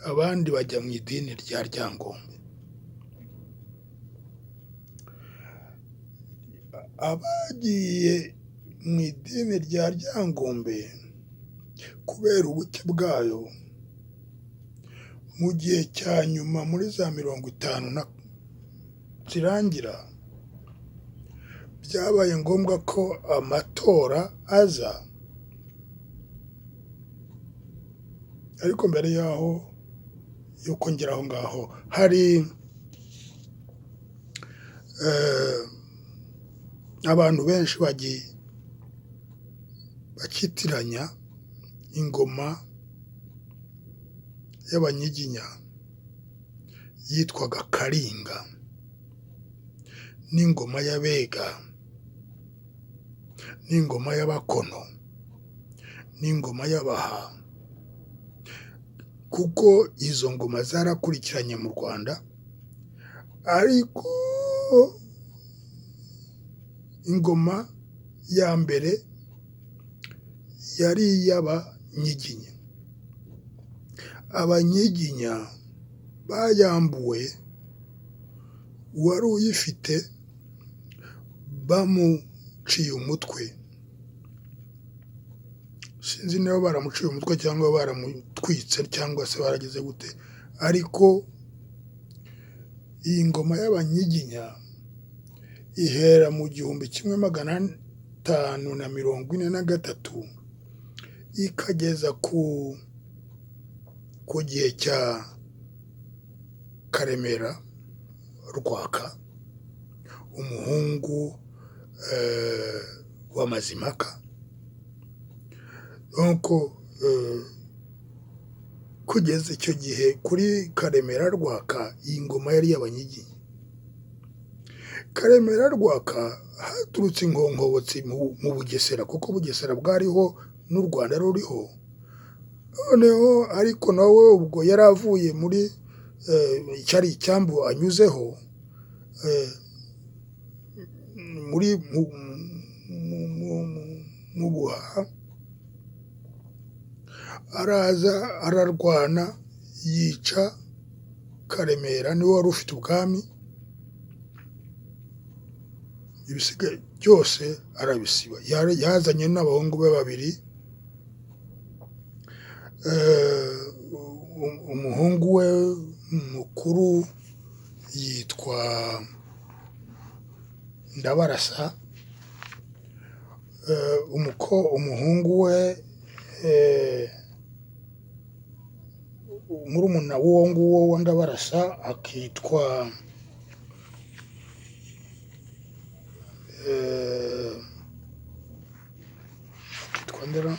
abandi bajya mu idini rya Ryangombe. Abagiye mu idini rya Ryangombe kubera ubuke bwayo, mu gihe cya nyuma muri za 50 zirangira, byabaye ngombwa ko amatora aza, ariko mbere yuko ngera aho ngaho hari abantu benshi bakitiranya ingoma y'Abanyiginya yitwaga Karinga n'ingoma y'Abega n'ingoma y'Abakono n'ingoma y'Abaha, kuko izo ngoma zarakurikiranye mu Rwanda, ariko ingoma ya mbere yari iy'Abanyiginya. Abanyiginya bayambuwe uwari uyifite, bamuciye umutwe. Sinzi niba baramuciye umutwe cyangwa baramutwitse cyangwa se barageze gute, ariko iyi ngoma y'Abanyiginya ihera mu 1543 ikageza ku gihe cya Karemera Rwaka, umuhungu wa Mazimhaka. Nuko kugeza icyo gihe kuri Karemera Rwaka iyi ngoma yari iy'Abanyiginya. Karemera Rwaka haturutse inkonkobotsi mu Bugesera, kuko Bugesera bwariho n'u Rwanda ruriho. Noneho ariko nawe ubwo yari avuye muri cyari icyambu anyuzeho, mu Buha, araza ararwana yica Karemera, niwe wari ufite ubwami. Ibisigaye byose arabisiba. Yazanye n'abahungu be babiri, umuhungu we mukuru yitwa Ndabarasa, umuhungu we murumuna w'uwo nguwo wa Ndabarasa akitwa Ndera,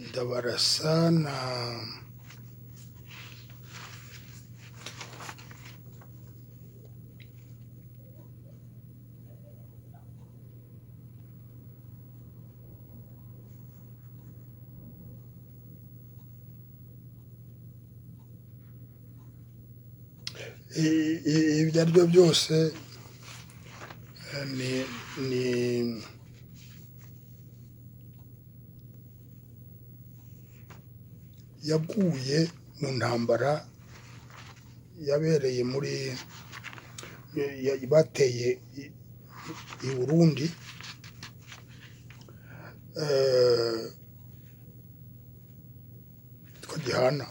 Ndabarasa na ibyo ari byo byose ni yaguye mu ntambara yabereye bateye i Burundi, yitwa Gihana.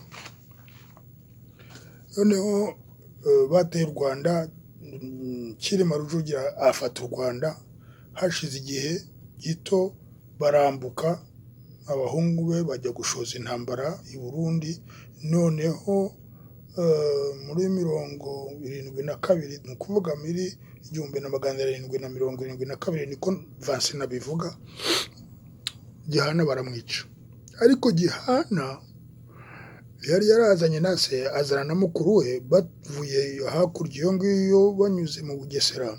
Noneho bateye u Rwanda, Cyilima Rujugira afata u Rwanda. Hashize igihe gito barambuka, abahungu be bajya gushoza intambara i Burundi. Noneho muri 72, ni ukuvuga muri 1772, niko Vansina bivuga, Gihana baramwica. Ariko Gihana yari yarazanye na se, azana na mukuru we, bavuye hakurya iyo ngiyo banyuze mu Bugesera.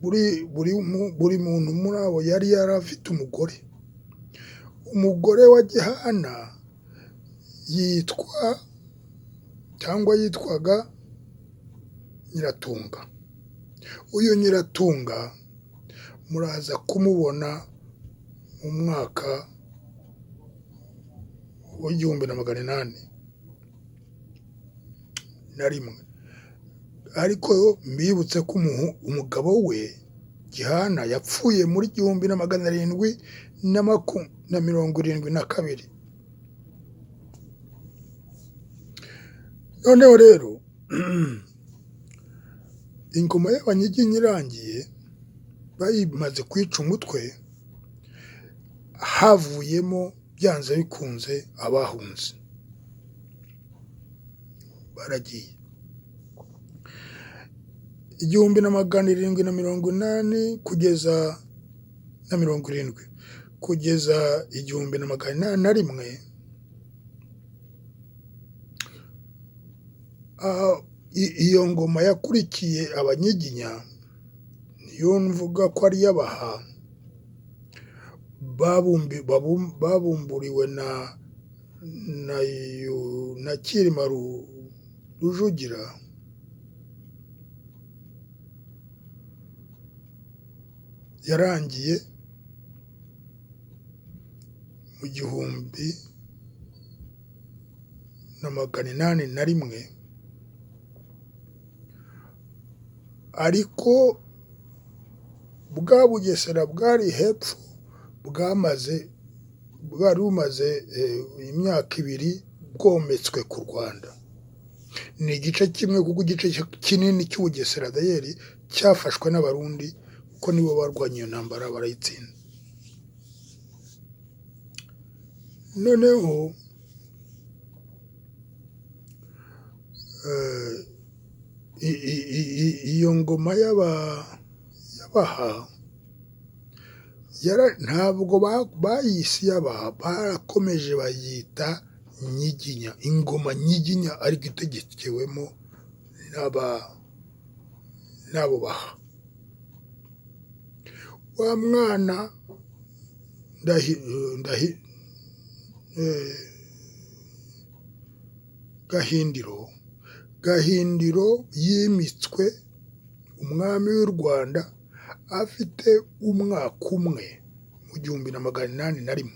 Buri muntu muri abo yari yarafite umugore. Umugore wa Gihana yitwaga Nyiratunga. uyu Nyiratunga muraza kumubona mu mwaka w'1801, ariko mbibutse ko umugabo we Gihana yapfuye muri 1772. Noneho rero ingoma y'Abanyiginya irangiye bayimaze kwica umutwe, havuyemo byanze bikunze abahunze baragiye. 1780 kugeza na 70 kugeza 1801, iyo ngoma yakurikiye Abanyiginya niyo mvuga ko ari iy'Abaha, babumburiwe na Cyilima Rujugira. Yarangiye mu 1801, ariko bwa Bugesera bwari hepfo bwari bumaze imyaka 2 bwometswe ku Rwanda. Ni igice kimwe, kuko igice kinini cy'Ubugesera dayeri cyafashwe n'Abarundi, kuko nibo barwanya iyo ntambara barayitsinda. Noneho iyo ngoma y'Abaha ntabwo bayise iy'Abaha, barakomeje bayita Nyiginya, ingoma Nyiginya, ariko itegekewemo n'abo Baha. Wa mwana Gahindiro yimitswe umwami w'u Rwanda afite umwaka umwe mu 1801.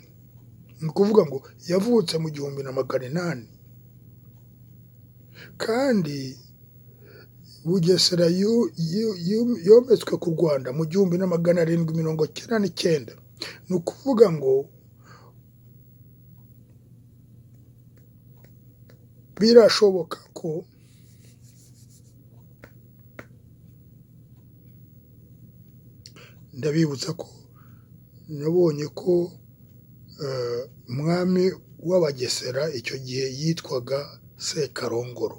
Ni ukuvuga ngo yavutse mu 1800, kandi Bugesera yometswe ku Rwanda mu 1799. Ni ukuvuga ngo birashoboka ko ndabibutsa ko nabonye ko umwami w'Abagesera icyo gihe yitwaga Sekarongoro.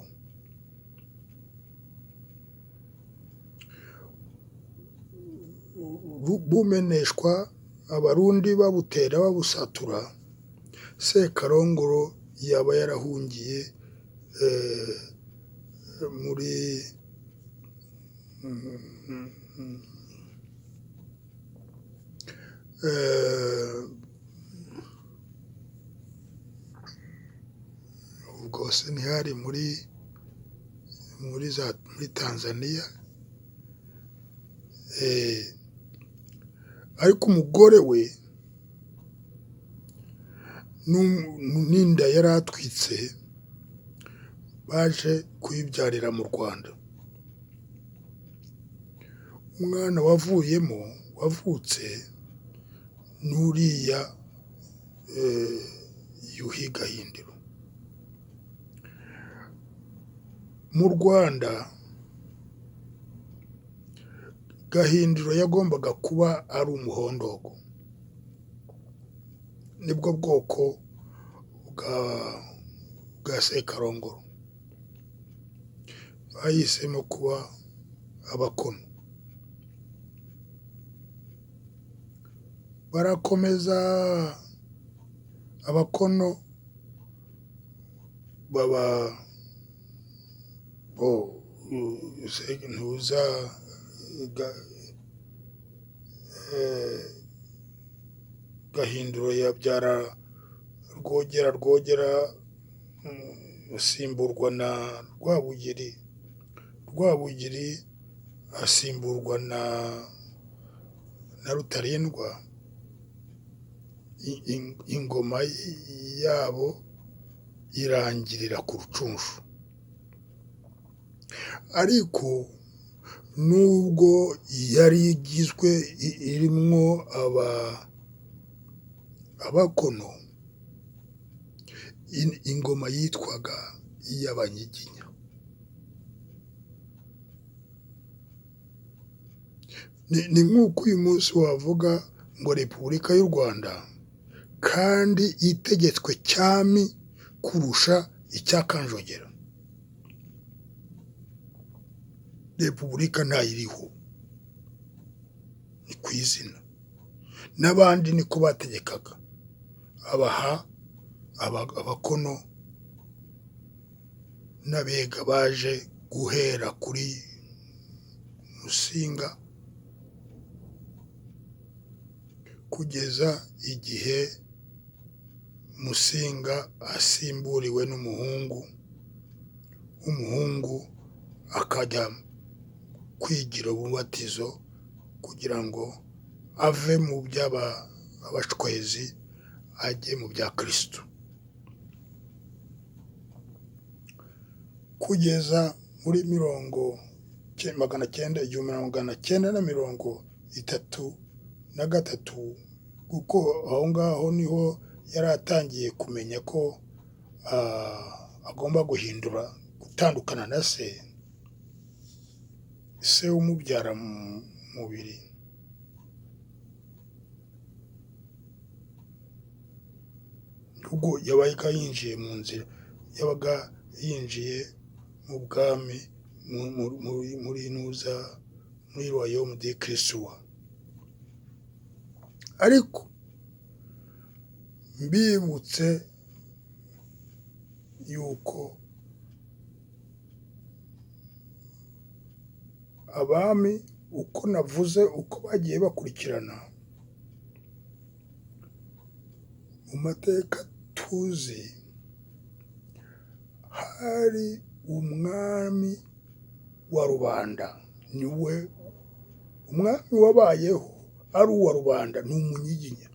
Bumeneshwa Abarundi babutera babusatura, Sekarongoro yaba yarahungiye muri ubwose ntihari muri Tanzania, ariko umugore we n'inda yari atwitse baje kuyibyarira mu Rwanda. Umwana wavutse n'uriya Yuhi Gahindiro. Mu Rwanda Gahindiro yagombaga kuba ari umuhondogo, nibwo bwoko bwa Sekarongoro. Bahisemo kuba Abakono, barakomeza Abakono baba ntuza Gahindiro yabyara Rwogera asimburwa na Rwabugiri asimburwa na Rutarindwa, ingoma yabo irangirira ku Rucunshu. Ariko nubwo yari igizwe irimwo abakono, ingoma yitwaga iy'Abanyiginya. Ni nk'uko uyu munsi wavuga ngo Repubulika y'u Rwanda kandi itegetswe cyami kurusha icyakanjogera. Repubulika ntayiriho, ni ku izina. N'abandi niko bategekaga, abaha, abakono n'abega baje guhera kuri Musinga kugeza igihe Musinga asimburiwe n'umuhungu akajya kwigira ububatizo kugira ngo ave mu by'abashwezi ajye mu bya Kristo. Kugeza muri 1933, kuko aho ngaho niho yari atangiye kumenya ko agomba gutandukana na se umubyara mu mubiri. Ubwo yabaga yinjiye mu nzira, yabaga yinjiye mu bwami muri royaume de Kristo. Ariko mbibutse yuko abami uko navuze uko bagiye bakurikirana mu mateka tuzi, hari umwami wa rubanda, niwe umwami wabayeho ari uwa rubanda, ni Umunyiginya.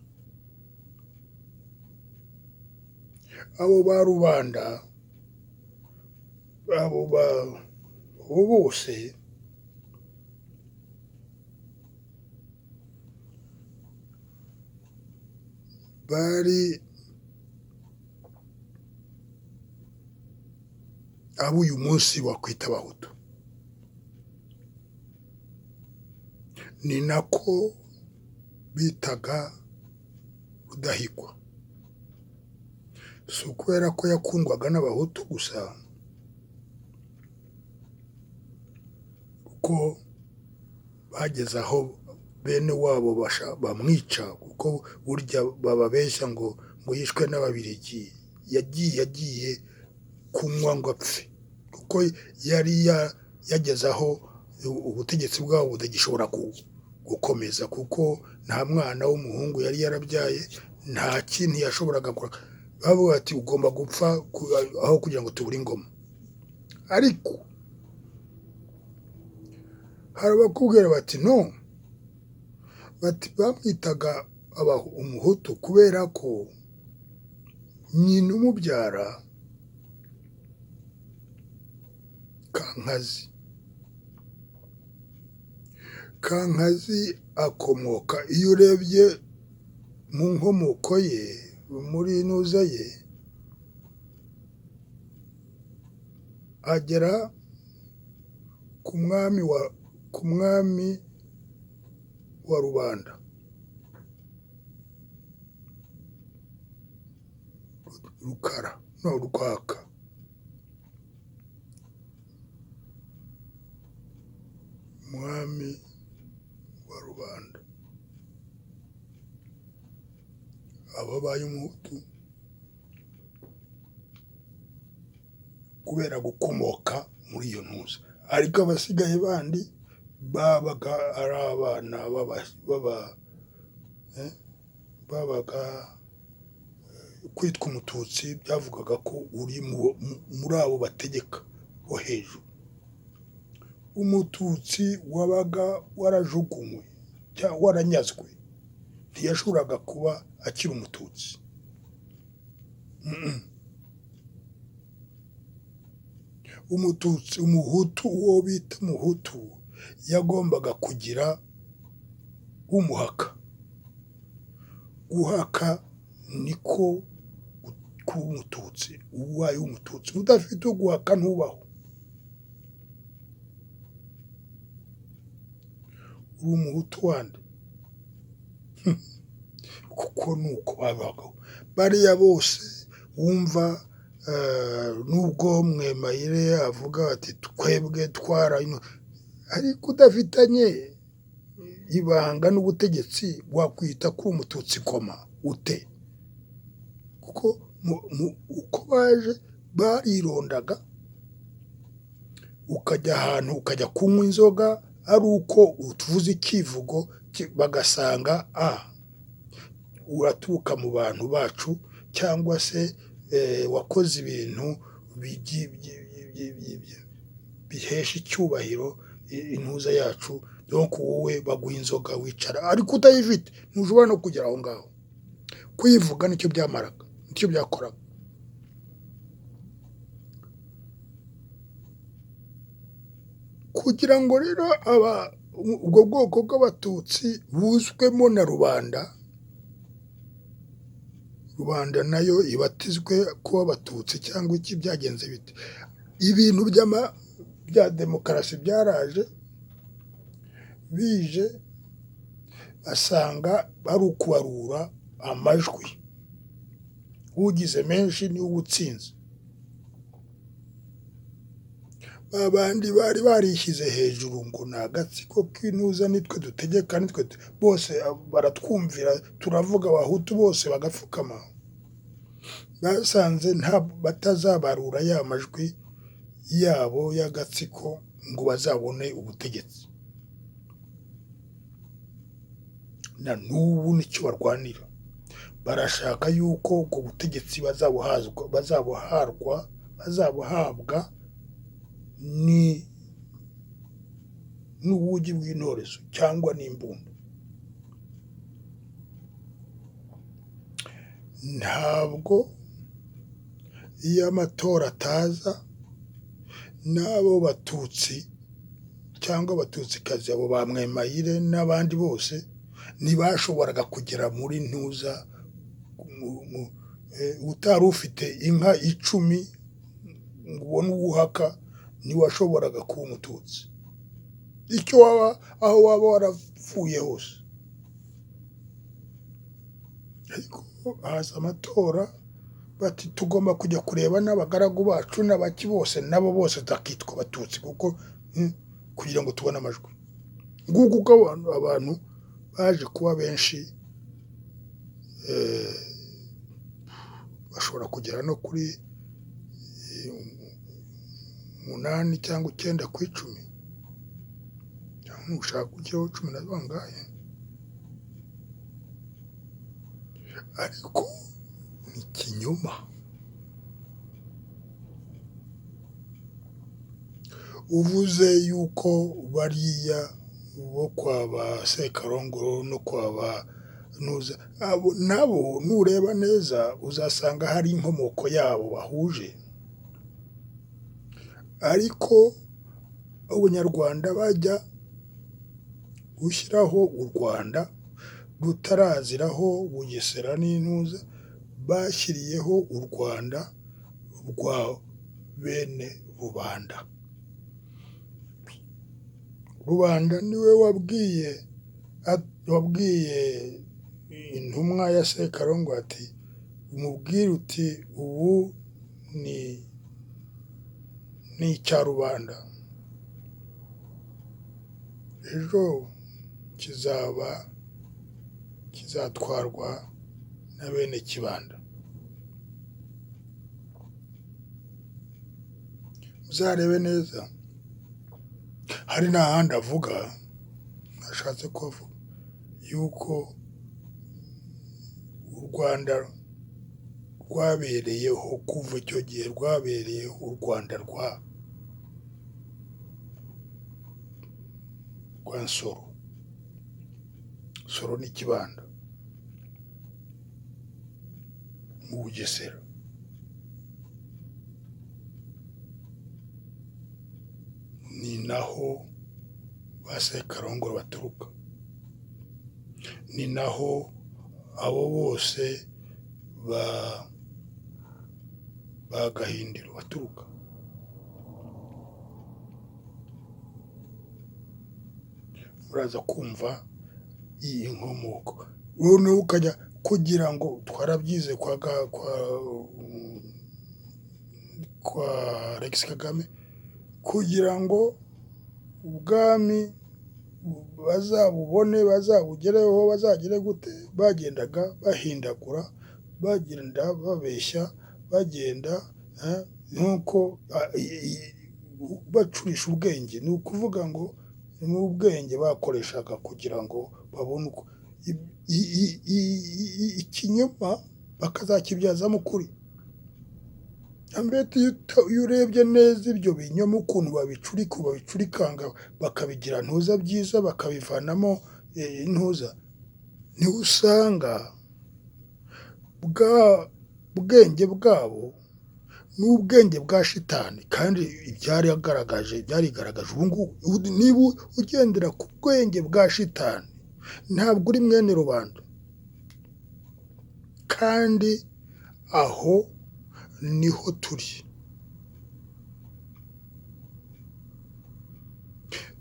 Abo ba rubanda abo bose bari abo uyu munsi wakwita Abahutu. Ni nako bitaga Rudahigwa. Si ukubera ko yakundwaga n'Abahutu gusa, kuko bageze aho bene wabo bamwica, kuko burya bababeshya ngo yishwe n'Ababiligi. Yagiye kunywa ngo apfe, kuko yari yageze aho ubutegetsi bwabo budagishobora gukomeza, kuko nta mwana w'umuhungu yari yarabyaye, nta kintu yashoboraga gukora. Bavuga ati ugomba gupfa aho kugira ngo tubure ingoma. Ariko hari abakubwira bati no, bati bamwitaga umuhutu kubera ko nyina umubyara Kankazi akomoka, iyo urebye mu nkomoko ye, muri ntuza ye, agera ku mwami wa rubanda, Rukaka. Umwami wa rubanda ababaye umuhutu kubera gukomoka muri iyo ntuza. Ariko abasigaye bandi babaga ari abana babaga kwitwa umututsi byavugaga ko uri muri abo bategeka bo hejuru. umututsi wabaga warajugunywe cyangwa waranyazwe ntiyashoboraga kuba akiri umututsi. Umututsi, umuhutu, uwo bita umuhutu yagombaga kugira umuhaka. Guhaka niko kuba umututsi. Ubaye umututsi udafite uguhaka ntubaho. Uri umuhutu wande kuko nuko babagaho. Bariya bose wumva nubwo Mwemayire avuga ati twebwe ariko udafitanye ibanga n'ubutegetsi wakwita kuri umututsi koma ute? Kuko uko baje barirondaga, ukajya ahantu ukajya kunywa inzoga ari uko utuvuze ikivugo bagasanga uraturuka mu bantu bacu cyangwa se wakoze ibintu bihesha icyubahiro intuza yacu, donc wowe baguha inzoga wicara, ariko utayifite ntushobora no kugera aho ngaho. Kuyivuga nicyo byamaraga, nicyo byakoraga. Kugira ngo rero ubwo bwoko bw'abatutsi buzwemo na rubanda nayo ibatizwe kuba abatutsi cyangwa iki, byagenze bite? Ibintu bya demokarasi byaraje, bije basanga ari ukubarura amajwi, ugize menshi niwe utsinze. Babandi bari barishyize hejuru ngo ni agatsiko k'intuza, nitwe dutegeka, nitwe bose baratwumvira, turavuga abahutu bose bagapfukama. Basanze batazabarura ya majwi yabo y'agatsiko ngo bazabone ubutegetsi. Na n'ubu nicyo barwanira. Barashaka yuko ubwo butegetsi bazabuhabwa n'ubugi bw'intorezo cyangwa n'imbunda. Ntabwo iyo amatora ataza, n'abo batutsi cyangwa abatutsikazi, abo ba Mwemayire n'abandi bose ntibashoboraga kugera muri ntuza. Utari ufite inka 10 ngo ubone uwuhaka ntiwashoboraga kuba umututsi, icyo aho waba warapfuye hose. Ariko haza amatora, bati tugomba kujya kureba n'abagaragu bacu n'abaki bose, nabo bose takitwa abatutsi kuko kugira ngo tubone amajwi. Nguko uko abantu baje kuba benshi, bashobora kugera no kuri 8 cyangwa 9 ku 10, cyangwa nushaka ujyeho 10 na bangahe. Ariko ni ikinyoma. Uvuze yuko bariya bo kwa ba Sekarongoro no kwa ba Nuza, nabo nureba neza uzasanga hari inkomoko yabo bahuje. Ariko Abanyarwanda bajya gushyiraho u Rwanda rutaraziraho Bugesera n'intuza, bashyiriyeho u Rwanda rwa bene rubanda. Rubanda niwe wabwiye intumwa ya Sekarongo ati umubwire uti ubu ni icya rubanda, ejo kizatwarwa na bene kibanda. Uzarebe neza, hari n'ahandi avuga, ashatse kuvuga yuko u Rwanda rwabereyeho, kuva icyo gihe rwabereyeho u Rwanda rwa Nsoro. Nsoro ni Kibanda mu Bugesera. Ni naho ba Sekarongoro baturuka, ni naho abo bose ba Gahindiro baturuka. Muraza kumva iyi nkomoko, noneho ukajya kugira ngo twarabyize kwa Alex Kagame, kugira ngo ubwami bazabubone, bazabugereho, bazagere gute, bagendaga bahindagura, bagenda babeshya, bagenda nuko bacurisha ubwenge. Ni ukuvuga ngo ni ubwenge bakoreshaga kugira ngo babone uko ikinyoma bakazakibyazamo ukuri. Mbete iyo urebye neza ibyo binyoma ukuntu babicurikanga bakabigira ntuza byiza, bakabivanamo intuza, niho usanga bwa bwenge bwabo n'ubwenge bwa shitani, kandi byarigaragaje. Ubu ngubu niba ugendera ku bwenge bwa shitani ntabwo uri mwene rubanda. Kandi aho niho turi.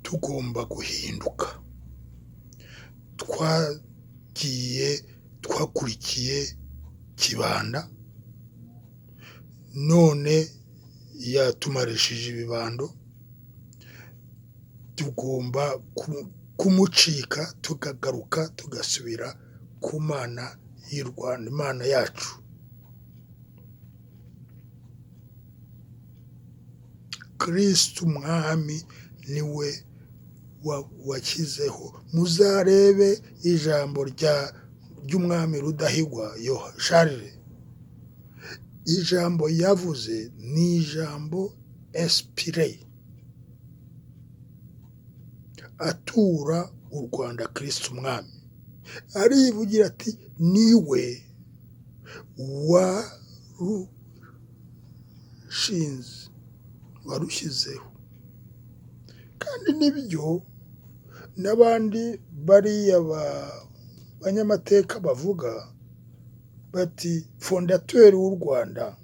Tugomba guhinduka. Twakurikiye Kibanda, none yatumarishije ibibando. Tugomba kumucika, tukagaruka, tugasubira ku Mana y'u Rwanda, Imana yacu. Kristo umwami niwe washyizeho. Muzarebe ijambo ry'umwami Rudahigwa Charles. Ijambo yavuze ni ijambo inspiré, atura u Rwanda Kristo umwami. Arivugira ati niwe warushyizeho. Kandi nibyo n'abandi bariya banyamateka bavuga bati fondateur w'u Rwanda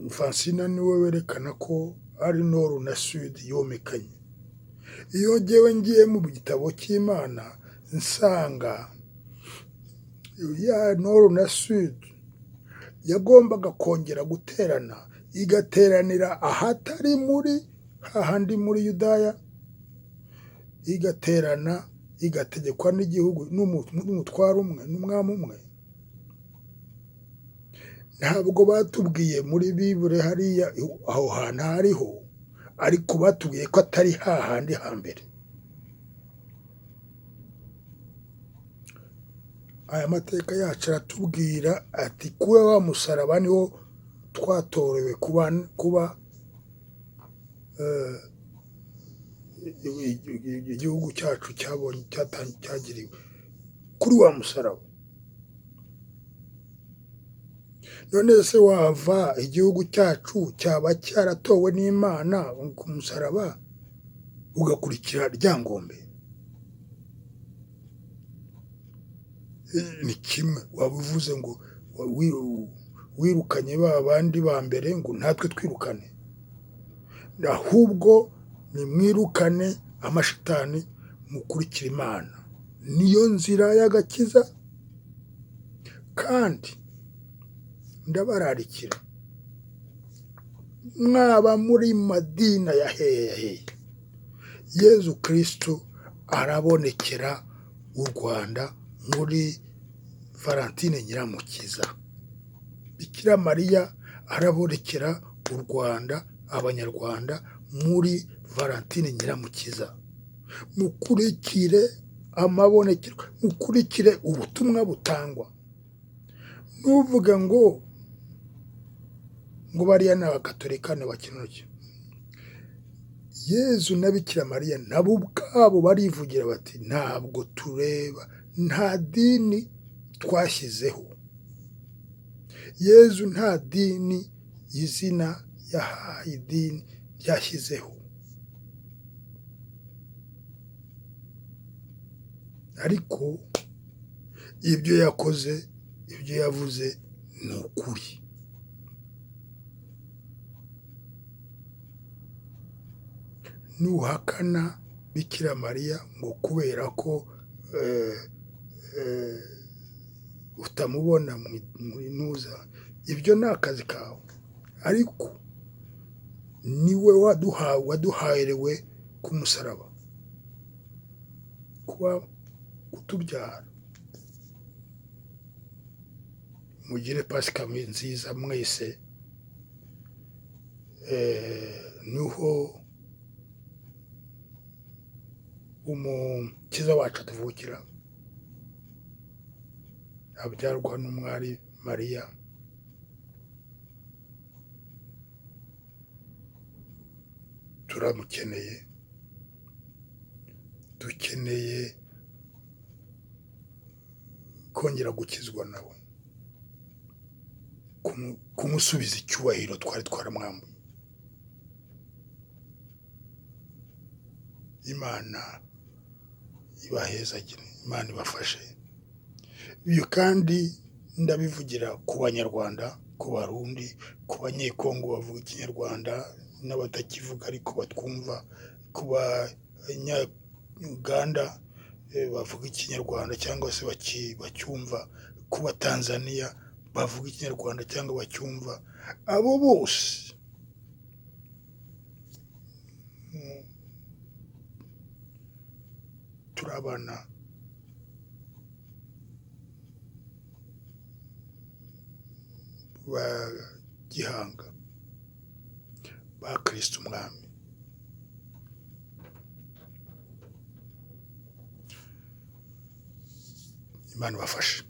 Francina niwe werekana ko ari Nord na Sud yomekanye. Iyo ngiye mu gitabo cy'Imana nsanga ya Nord na Sud yagombaga kongera guterana, igateranira ahatari hahandi muri Yudaya, igaterana, igategekwa n'igihugu n'umutwaro umwe n'umwami umwe. Ntabwo batubwiye muri Bibure hariya aho hantu hariho, ariko batubwiye ko atari hahandi hambere. Aya mateka yacu aratubwira ati kuba wa musaraba niho twatorewe kuba igihugu cyacu cyagiriwe kuri wa musaraba. None se wava igihugu cyacu cyaba cyaratowe n'Imana ku musaraba ugakurikira Ryangombe? Ni kimwe. Waba uvuze ngo wirukanye ba bandi ba mbere ngo natwe twirukane? Ahubwo nimwirukane amashitani, mukurikira Imana, niyo nzira y'agakiza. Kandi ndabararikira, mwaba muri madina ya hehe, Yezu Kristo arabonekera u Rwanda muri Valentine Nyiramukiza. Bikira Mariya arabonekera u Rwanda, Abanyarwanda muri Valentine Nyiramukiza. Mukurikire amabonekero, mukurikire ubutumwa butangwa. Nuvuga ngo bariya ni abakatolika ni abakinuke. Yezu na Bikira Mariya nabo ubwabo barivugira bati ntabwo tureba, nta dini twashyizeho. Yezu nta dini izina yahaye idini ryashyizeho, ariko ibyo yakoze, ibyo yavuze ni ukuri. Nuhakana Bikira Mariya ngo kubera ko utamubona muri ntuza, ibyo ni akazi kawe, ariko niwe waduhayerewe ku musaraba kuba kutubyara. Mugire Pasika nziza mwese. Niho umukiza wacu atuvukira, abyarwa n'umwari Mariya. Turamukeneye, dukeneye kongera gukizwa nawe, kumusubiza icyubahiro twari twaramwambuye. Imana ibahezagire, Imana ibafashe. Ibyo kandi ndabivugira ku Banyarwanda, ku Barundi, ku Banyekongo bavuga Ikinyarwanda n'abatakivuga ariko batwumva, ku Banyaganda bavuga Ikinyarwanda cyangwa se bacyumva, ku Batanzaniya bavuga Ikinyarwanda cyangwa bacyumva, abo bose turi abana ba Gihanga, ba Kristo Umwami. Imana ibafashe.